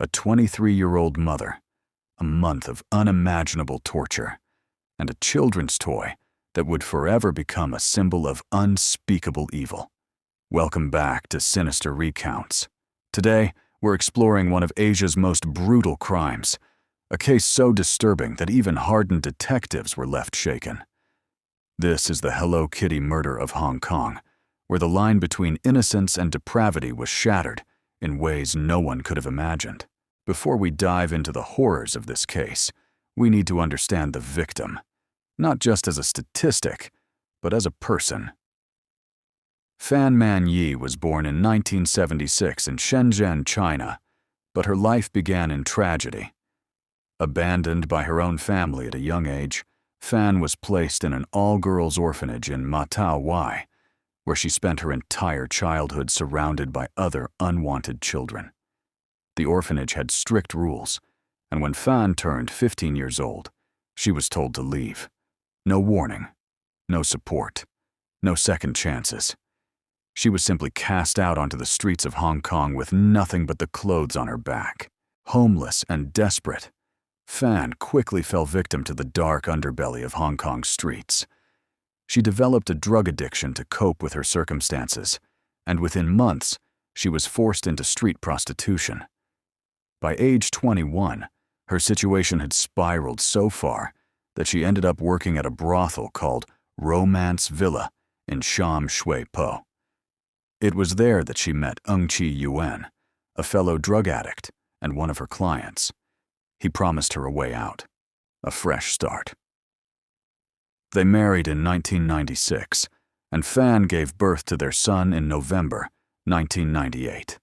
A 23-year-old mother, a month of unimaginable torture, and a children's toy that would forever become a symbol of unspeakable evil. Welcome back to Sinister Recounts. Today, we're exploring one of Asia's most brutal crimes, a case so disturbing that even hardened detectives were left shaken. This is the Hello Kitty murder of Hong Kong, where the line between innocence and depravity was shattered in ways no one could have imagined. Before we dive into the horrors of this case, we need to understand the victim, not just as a statistic, but as a person. Man-Yee was born in 1976 in Shenzhen, China, but her life began in tragedy. Abandoned by her own family at a young age, Fan was placed in an all-girls orphanage in Matao, where she spent her entire childhood surrounded by other unwanted children. The orphanage had strict rules, and when Fan turned 15 years old, she was told to leave. No warning, no support, no second chances. She was simply cast out onto the streets of Hong Kong with nothing but the clothes on her back. Homeless and desperate, Fan quickly fell victim to the dark underbelly of Hong Kong's streets. She developed a drug addiction to cope with her circumstances, and within months, she was forced into street prostitution. By age 21, her situation had spiraled so far that she ended up working at a brothel called Romance Villa in Sham Shui Po. It was there that she met Chi Yuan, a fellow drug addict and one of her clients. He promised her a way out, a fresh start. They married in 1996, and Fan gave birth to their son in November 1998.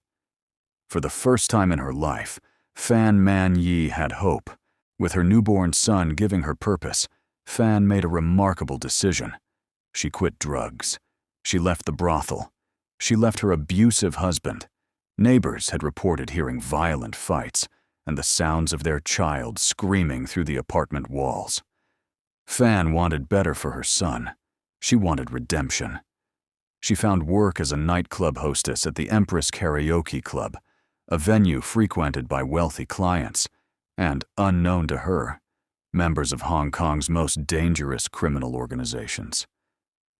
For the first time in her life, Man-Yee had hope. With her newborn son giving her purpose, Fan made a remarkable decision. She quit drugs. She left the brothel. She left her abusive husband. Neighbors had reported hearing violent fights and the sounds of their child screaming through the apartment walls. Fan wanted better for her son. She wanted redemption. She found work as a nightclub hostess at the Empress Karaoke Club, a venue frequented by wealthy clients, and, unknown to her, members of Hong Kong's most dangerous criminal organizations.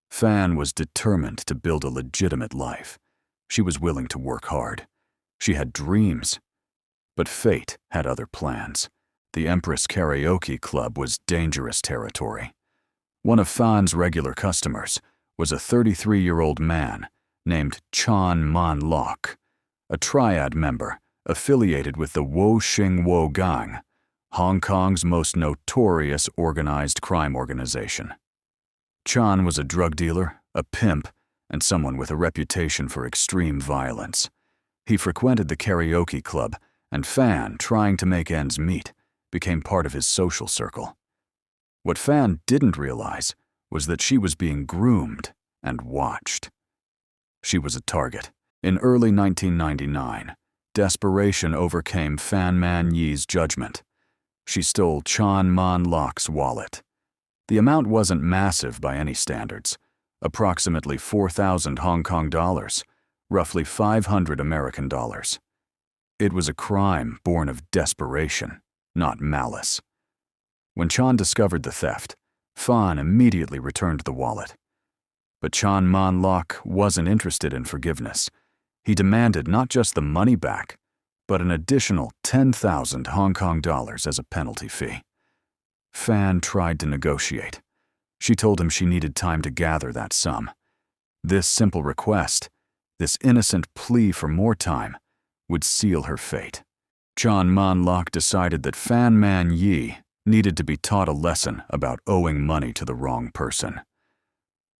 Fan was determined to build a legitimate life. She was willing to work hard. She had dreams. But fate had other plans. The Empress Karaoke Club was dangerous territory. One of Fan's regular customers was a 33-year-old man named Chan Man Lok, a triad member affiliated with the Wo Shing Wo Gang, Hong Kong's most notorious organized crime organization. Chan was a drug dealer, a pimp, and someone with a reputation for extreme violence. He frequented the karaoke club, and Fan, trying to make ends meet, became part of his social circle. What Fan didn't realize was that she was being groomed and watched. She was a target. In early 1999, desperation overcame Man-Yee's judgment. She stole Chan Man Lok's wallet. The amount wasn't massive by any standards, approximately 4,000 Hong Kong dollars, roughly 500 American dollars. It was a crime born of desperation, not malice. When Chan discovered the theft, Fan immediately returned the wallet. But Chan Man Lok wasn't interested in forgiveness. He demanded not just the money back, but an additional 10,000 Hong Kong dollars as a penalty fee. Fan tried to negotiate. She told him she needed time to gather that sum. This simple request, this innocent plea for more time, would seal her fate. Chan Man Lok decided that Man-Yee needed to be taught a lesson about owing money to the wrong person.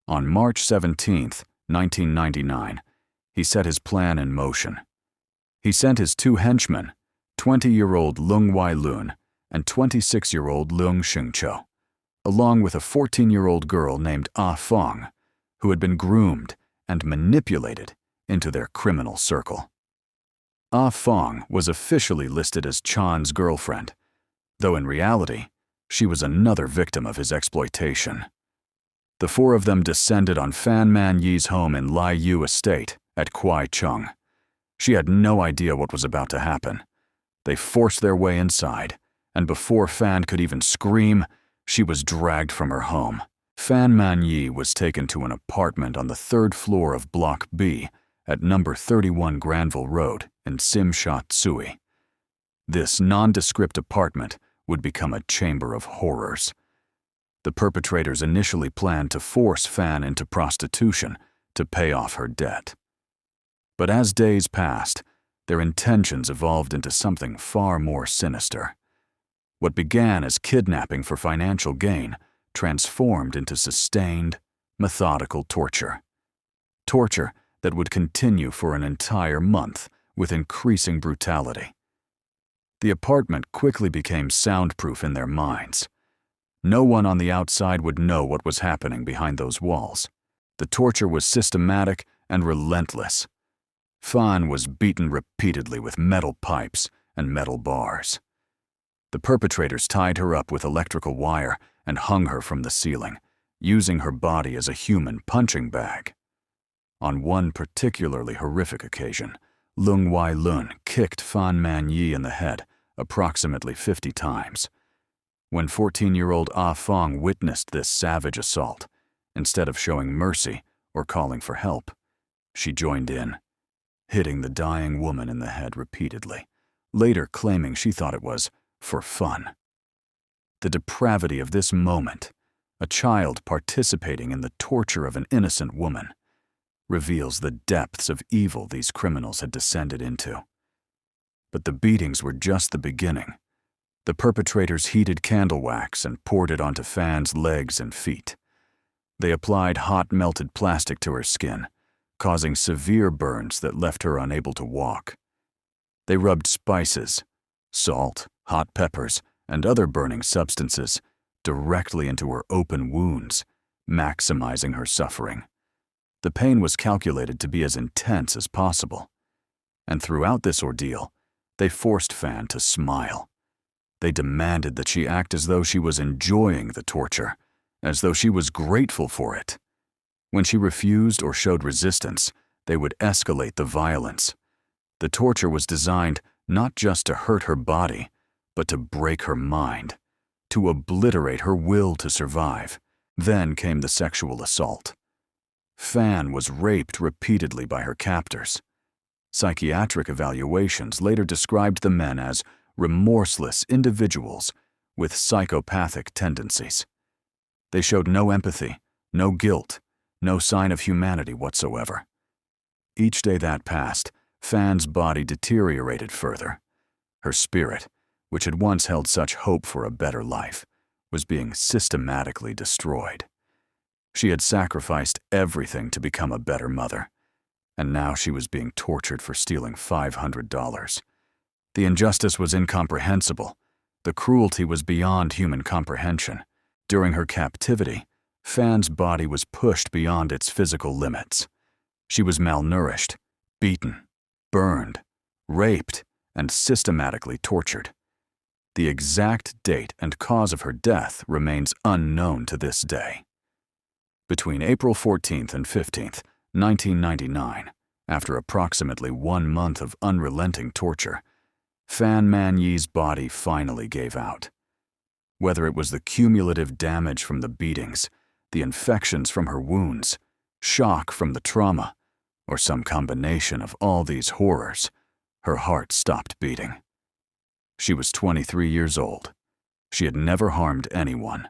On March 17, 1999, he set his plan in motion. He sent his two henchmen, 20-year-old Lung Wai Lun and 26-year-old Lung Xingqiu, along with a 14-year-old girl named Ah Fong, who had been groomed and manipulated into their criminal circle. Ah Fong was officially listed as Chan's girlfriend, though in reality, she was another victim of his exploitation. The four of them descended on Man-Yee's home in Lai Yu Estate at Kwai Chung. She had no idea what was about to happen, They forced their way inside, and before Fan could even scream, she was dragged from her home. Fan Man-Yee was taken to an apartment on the 3rd floor of Block B at number 31 Granville Road in Simshat Tsui. This nondescript apartment would become a chamber of horrors. The perpetrators initially planned to force Fan into prostitution to pay off her debt. But as days passed, their intentions evolved into something far more sinister. What began as kidnapping for financial gain transformed into sustained, methodical torture. Torture that would continue for an entire month with increasing brutality. The apartment quickly became soundproof in their minds. No one on the outside would know what was happening behind those walls. The torture was systematic and relentless. Fan was beaten repeatedly with metal pipes and metal bars. The perpetrators tied her up with electrical wire and hung her from the ceiling, using her body as a human punching bag. On one particularly horrific occasion, Lung Wai Lun kicked Fan Man-Yee in the head approximately 50 times. When 14-year-old Ah Fong witnessed this savage assault, instead of showing mercy or calling for help, she joined in, hitting the dying woman in the head repeatedly, later claiming she thought it was for fun. The depravity of this moment, a child participating in the torture of an innocent woman, reveals the depths of evil these criminals had descended into. But the beatings were just the beginning. The perpetrators heated candle wax and poured it onto Fan's legs and feet. They applied hot melted plastic to her skin, causing severe burns that left her unable to walk. They rubbed spices, salt, hot peppers, and other burning substances directly into her open wounds, maximizing her suffering. The pain was calculated to be as intense as possible. And throughout this ordeal, they forced Fan to smile. They demanded that she act as though she was enjoying the torture, as though she was grateful for it. When she refused or showed resistance, they would escalate the violence. The torture was designed not just to hurt her body, but to break her mind, to obliterate her will to survive. Then came the sexual assault. Fan was raped repeatedly by her captors. Psychiatric evaluations later described the men as remorseless individuals with psychopathic tendencies. They showed no empathy, no guilt, no sign of humanity whatsoever. Each day that passed, Fan's body deteriorated further. Her spirit, which had once held such hope for a better life, was being systematically destroyed. She had sacrificed everything to become a better mother, and now she was being tortured for stealing $500. The injustice was incomprehensible. The cruelty was beyond human comprehension. During her captivity, Fan's body was pushed beyond its physical limits. She was malnourished, beaten, burned, raped, and systematically tortured. The exact date and cause of her death remains unknown to this day. Between April 14th and 15th, 1999, after approximately 1 month of unrelenting torture, Fan Man-Yee's body finally gave out. Whether it was the cumulative damage from the beatings, the infections from her wounds, shock from the trauma, or some combination of all these horrors, her heart stopped beating. She was 23 years old. She had never harmed anyone,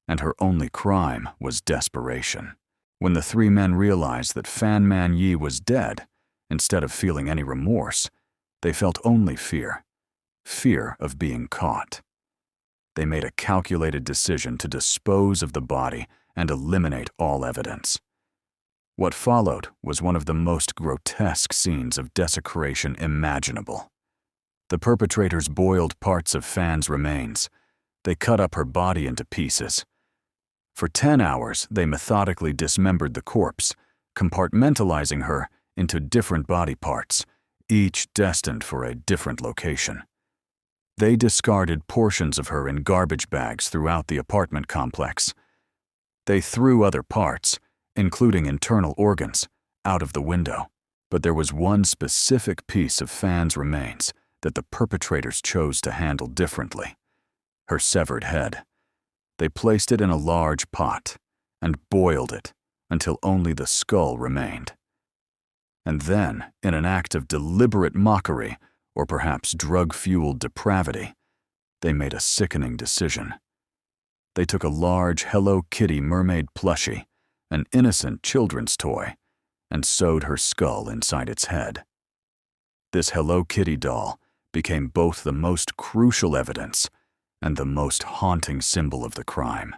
and her only crime was desperation. When the 3 men realized that Fan Man-Yee was dead, instead of feeling any remorse, they felt only fear of being caught. They made a calculated decision to dispose of the body and eliminate all evidence. What followed was one of the most grotesque scenes of desecration imaginable. The perpetrators boiled parts of Fan's remains. They cut up her body into pieces. For 10 hours, they methodically dismembered the corpse, compartmentalizing her into different body parts, each destined for a different location. They discarded portions of her in garbage bags throughout the apartment complex. They threw other parts, including internal organs, out of the window. But there was one specific piece of Fan's remains that the perpetrators chose to handle differently: her severed head. They placed it in a large pot and boiled it until only the skull remained. And then, in an act of deliberate mockery, or perhaps drug-fueled depravity, they made a sickening decision. They took a large Hello Kitty mermaid plushie, an innocent children's toy, and sewed her skull inside its head. This Hello Kitty doll became both the most crucial evidence and the most haunting symbol of the crime.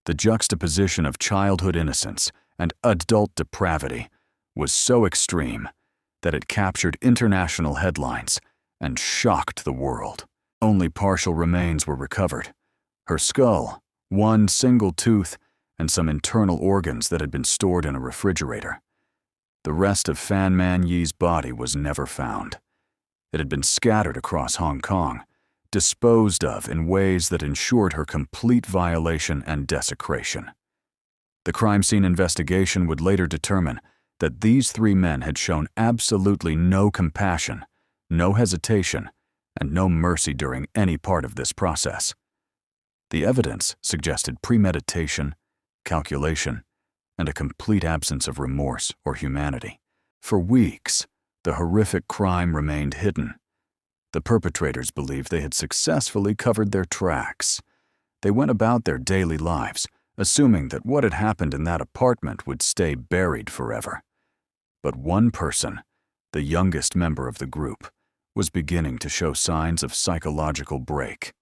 The juxtaposition of childhood innocence and adult depravity was so extreme that it captured international headlines and shocked the world. Only partial remains were recovered: her skull, one single tooth, and some internal organs that had been stored in a refrigerator. The rest of Fan Man-Yee's body was never found. It had been scattered across Hong Kong, disposed of in ways that ensured her complete violation and desecration. The crime scene investigation would later determine that these three men had shown absolutely no compassion, no hesitation, and no mercy during any part of this process. The evidence suggested premeditation, calculation, and a complete absence of remorse or humanity. For weeks, the horrific crime remained hidden. The perpetrators believed they had successfully covered their tracks. They went about their daily lives, assuming that what had happened in that apartment would stay buried forever. But one person, the youngest member of the group, was beginning to show signs of psychological break.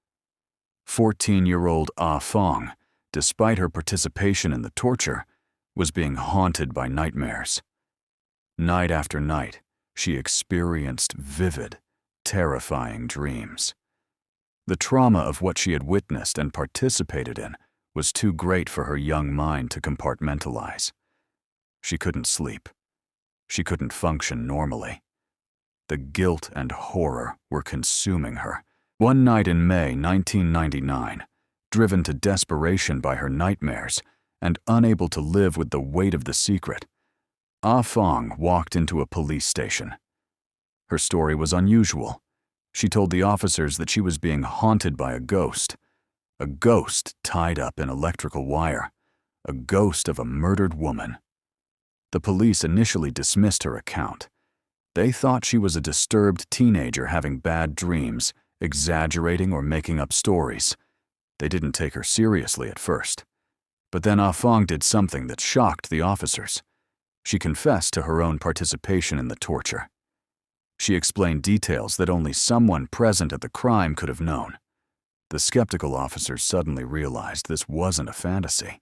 14-year-old Ah Fong, despite her participation in the torture, was being haunted by nightmares. Night after night, she experienced vivid, terrifying dreams. The trauma of what she had witnessed and participated in was too great for her young mind to compartmentalize. She couldn't sleep. She couldn't function normally. The guilt and horror were consuming her. One night in May 1999, driven to desperation by her nightmares and unable to live with the weight of the secret, Ah Fong walked into a police station. Her story was unusual. She told the officers that she was being haunted by a ghost tied up in electrical wire, a ghost of a murdered woman. The police initially dismissed her account. They thought she was a disturbed teenager having bad dreams, exaggerating or making up stories. They didn't take her seriously at first. But then Ah Fong did something that shocked the officers. She confessed to her own participation in the torture. She explained details that only someone present at the crime could have known. The skeptical officers suddenly realized this wasn't a fantasy.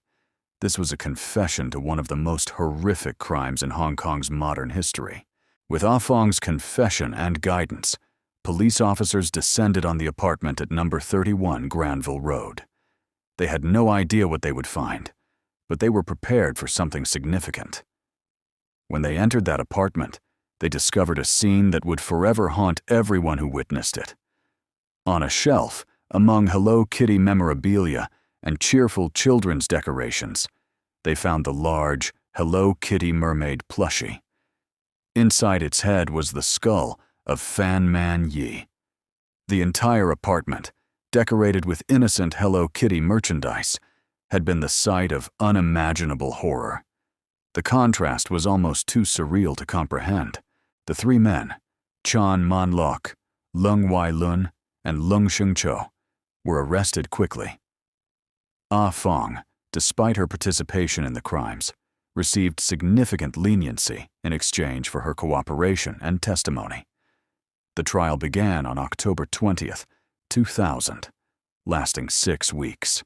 This was a confession to one of the most horrific crimes in Hong Kong's modern history. With Ah Fong's confession and guidance, police officers descended on the apartment at number 31 Granville Road. They had no idea what they would find, but they were prepared for something significant. When they entered that apartment, they discovered a scene that would forever haunt everyone who witnessed it. On a shelf, among Hello Kitty memorabilia and cheerful children's decorations, they found the large Hello Kitty mermaid plushie. Inside its head was the skull of Fan Man-Yee. The entire apartment, decorated with innocent Hello Kitty merchandise, had been the site of unimaginable horror. The contrast was almost too surreal to comprehend. The three men, Chan Man-Lok, Lung Wai-Lun, and Lung Sheng-Cho, were arrested quickly. Ah Fong, despite her participation in the crimes, received significant leniency in exchange for her cooperation and testimony. The trial began on October 20th, 2000, lasting 6 weeks.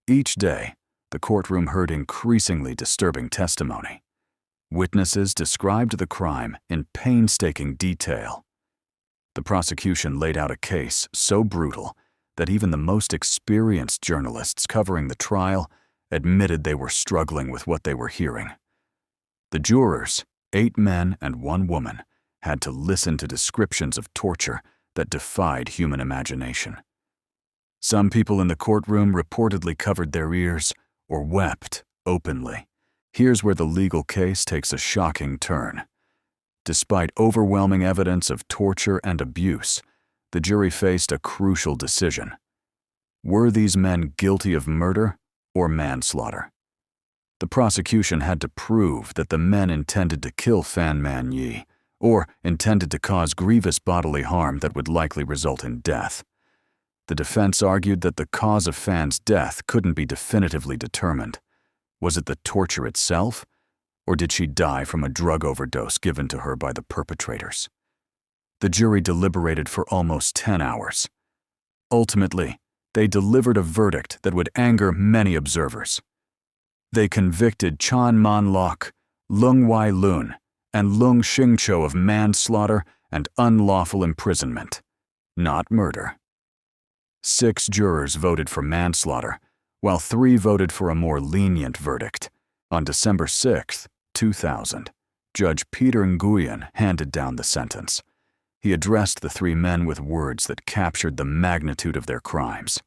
Each day, the courtroom heard increasingly disturbing testimony. Witnesses described the crime in painstaking detail. The prosecution laid out a case so brutal that even the most experienced journalists covering the trial admitted they were struggling with what they were hearing. The jurors, 8 men and 1 woman, had to listen to descriptions of torture that defied human imagination. Some people in the courtroom reportedly covered their ears or wept openly. Here's where the legal case takes a shocking turn. Despite overwhelming evidence of torture and abuse, the jury faced a crucial decision. Were these men guilty of murder or manslaughter? The prosecution had to prove that the men intended to kill Fan Man-Yee, or intended to cause grievous bodily harm that would likely result in death. The defense argued that the cause of Fan's death couldn't be definitively determined. Was it the torture itself, or did she die from a drug overdose given to her by the perpetrators? The jury deliberated for almost 10 hours. Ultimately, they delivered a verdict that would anger many observers. They convicted Chan Man-Lok, Lung Wai-Lun, and Lung Xingqiu of manslaughter and unlawful imprisonment, not murder. 6 jurors voted for manslaughter, while 3 voted for a more lenient verdict. On December 6, 2000, Judge Peter Nguyen handed down the sentence. He addressed the 3 men with words that captured the magnitude of their crimes.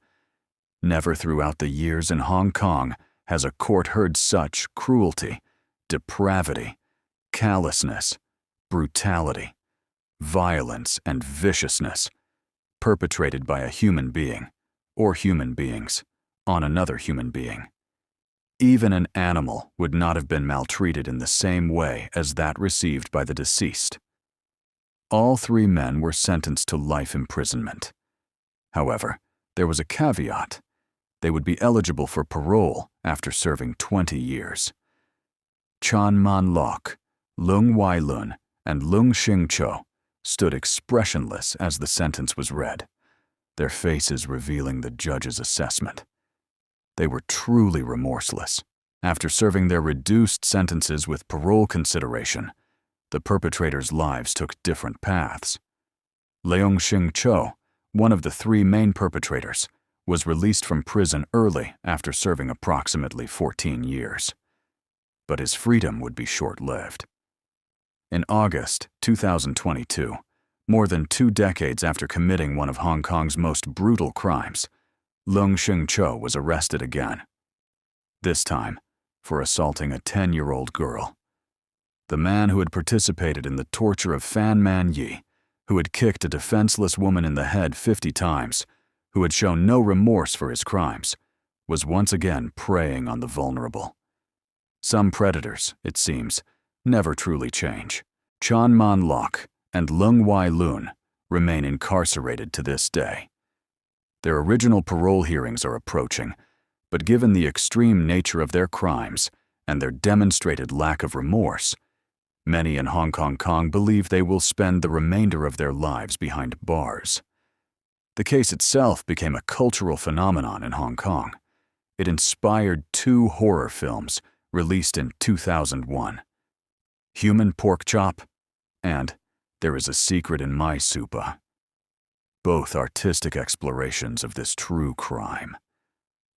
Never throughout the years in Hong Kong has a court heard such cruelty, depravity, callousness, brutality, violence, and viciousness perpetrated by a human being, or human beings, on another human being. Even an animal would not have been maltreated in the same way as that received by the deceased. All 3 men were sentenced to life imprisonment. However, there was a caveat. They would be eligible for parole after serving 20 years. Chan Man-Lok, Lung Wai-Lun, and Lung Xingqiu stood expressionless as the sentence was read, their faces revealing the judge's assessment. They were truly remorseless. After serving their reduced sentences with parole consideration, the perpetrators' lives took different paths. Leung Xingqiu, one of the 3 main perpetrators, was released from prison early after serving approximately 14 years. But his freedom would be short-lived. In August 2022, more than 2 decades after committing one of Hong Kong's most brutal crimes, Lung Xingqiu was arrested again. This time, for assaulting a 10-year-old girl. The man who had participated in the torture of Fan Man-Yee, who had kicked a defenseless woman in the head 50 times, who had shown no remorse for his crimes, was once again preying on the vulnerable. Some predators, it seems, never truly change. Chan Man-Lok and Lung Wai-Lun remain incarcerated to this day. Their original parole hearings are approaching, but given the extreme nature of their crimes and their demonstrated lack of remorse, many in Hong Kong believe they will spend the remainder of their lives behind bars. The case itself became a cultural phenomenon in Hong Kong. It inspired 2 horror films released in 2001, Human Pork Chop and There Is a Secret in My Supa, both artistic explorations of this true crime.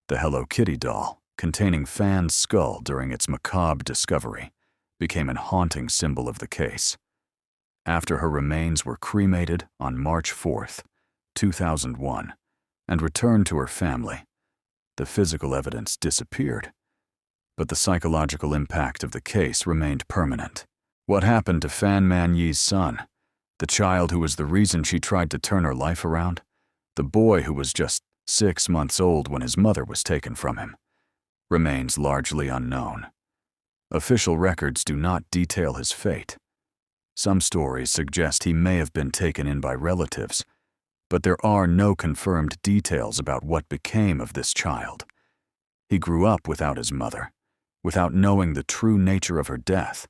The Hello Kitty doll, containing Fan's skull during its macabre discovery, became a haunting symbol of the case. After her remains were cremated on March 4th, 2001, and returned to her family, the physical evidence disappeared, but the psychological impact of the case remained permanent. What happened to Fan Man-Yee's son, the child who was the reason she tried to turn her life around, the boy who was just 6 months old when his mother was taken from him, remains largely unknown. Official records do not detail his fate. Some stories suggest he may have been taken in by relatives, but there are no confirmed details about what became of this child. He grew up without his mother, without knowing the true nature of her death,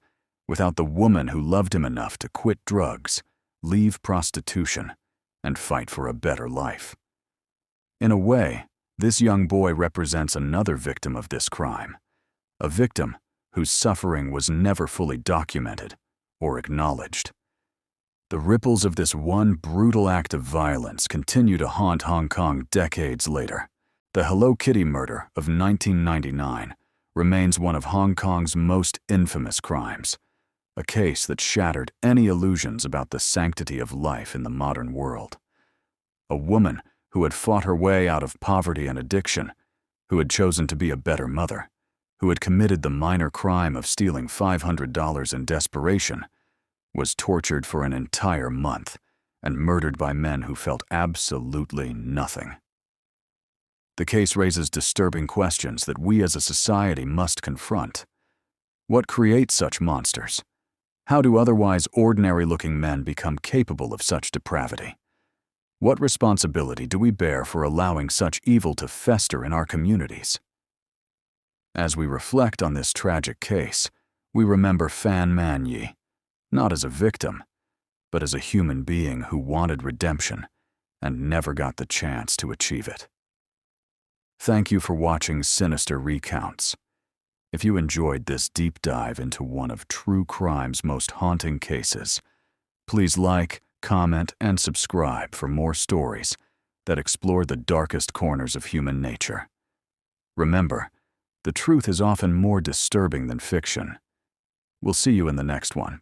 without the woman who loved him enough to quit drugs, leave prostitution, and fight for a better life. In a way, this young boy represents another victim of this crime, a victim whose suffering was never fully documented or acknowledged. The ripples of this one brutal act of violence continue to haunt Hong Kong decades later. The Hello Kitty murder of 1999 remains one of Hong Kong's most infamous crimes, a case that shattered any illusions about the sanctity of life in the modern world. A woman who had fought her way out of poverty and addiction, who had chosen to be a better mother, who had committed the minor crime of stealing $500 in desperation, was tortured for an entire month and murdered by men who felt absolutely nothing. The case raises disturbing questions that we as a society must confront. What creates such monsters? How do otherwise ordinary-looking men become capable of such depravity? What responsibility do we bear for allowing such evil to fester in our communities? As we reflect on this tragic case, we remember Fan Man-Yee, not as a victim, but as a human being who wanted redemption and never got the chance to achieve it. Thank you for watching Sinister Recounts. If you enjoyed this deep dive into one of true crime's most haunting cases, please like, comment, and subscribe for more stories that explore the darkest corners of human nature. Remember, the truth is often more disturbing than fiction. We'll see you in the next one.